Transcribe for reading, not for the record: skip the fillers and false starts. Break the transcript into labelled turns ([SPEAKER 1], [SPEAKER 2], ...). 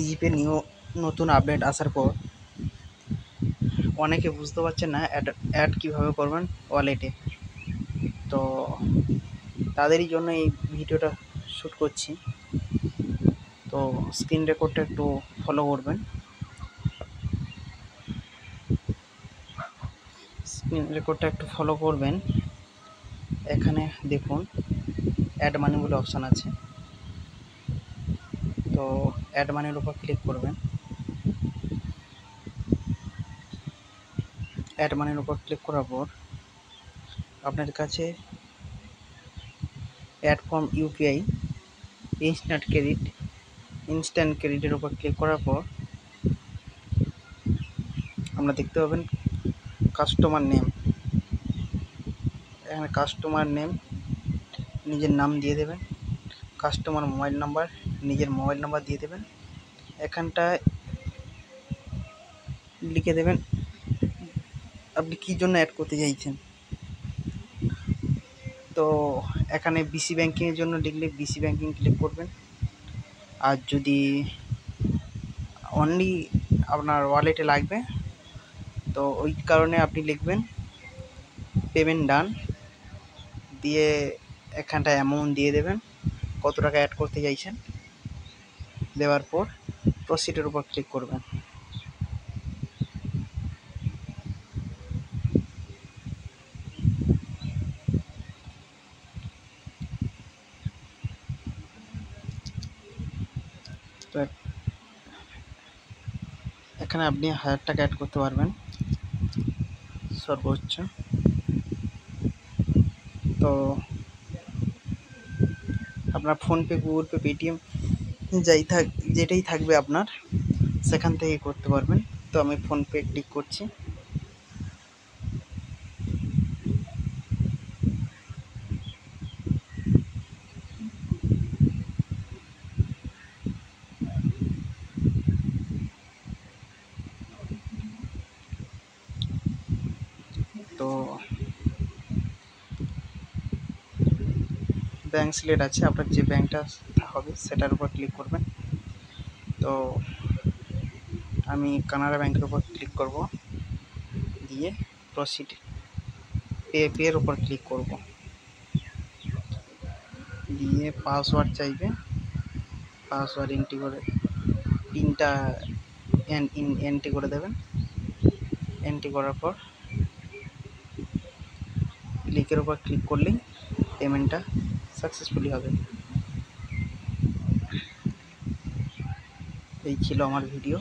[SPEAKER 1] জিপে new নতুন update আসার পর অনেকে বুঝতে পারছেন না অ্যাড কীভাবে করবেন ওয়ালেটে। তো তাদেরই জন্য এই ভিডিওটা শ্যুট করছি। তো স্ক্রিন রেকর্ডটা একটু ফলো করবেন। এখানে দেখুন অ্যাড মানি বলে অপশান আছে। তো অ্যাড মানির উপর ক্লিক করবেন। অ্যাড মানির উপর ক্লিক করার পর আপনার কাছে অ্যাড ফ্রম ইউপিআই ইনস্ট্যান্ট ক্রেডিটের উপর ক্লিক করার পর আমরা দেখতে পাবেন কাস্টমার নেম। এখানে কাস্টমার নেম নিজের নাম দিয়ে দেবেন, কাস্টমার মোবাইল নাম্বার নিজের মোবাইল নাম্বার দিয়ে দেবেন। এখানটায় লিখে দেবেন আপনি কী জন্য অ্যাড করতে চাইছেন। তো এখানে বিসি ব্যাংকিংয়ের জন্য লিখলে বিসি ব্যাংকিং ক্লিক করবেন। আর যদি অনলি আপনার ওয়ালেটে লাগবে তো ওই কারণে আপনি লিখবেন পেমেন্ট ডান, দিয়ে এখানটায় অ্যামাউন্ট দিয়ে দেবেন, কত টাকা অ্যাড করতে চাইছেন। দেওয়ার পর প্রসিডের উপর ক্লিক করবেন। তো এখানে আপনি 1000 টাকা অ্যাড করতে পারবেন সর্বোচ্চ। তো আপনার ফোনপে, গুগল পে, পেটিএম যেটাই থাকবে আপনার, সেখান থেকে করতে পারবেন। তো আমি ফোনপে ক্লিক করছি। তো ব্যাঙ্ক সিলেক্ট আছে, আপনার যে ব্যাঙ্কটা হবে সেটার উপর ক্লিক করবেন। তো আমি কানাড়া ব্যাঙ্কের উপর ক্লিক করব, দিয়ে প্রসিড পের উপর ক্লিক করব, দিয়ে পাসওয়ার্ড চাইবে, পাসওয়ার্ড এন্ট্রি করে পিনটা এন্ট্রি করে দেবেন। এন্ট্রি করার পর ক্লিকের উপর ক্লিক করলেই পেমেন্টটা সাকসেসফুলি হবে। এই ছিল আমার ভিডিও।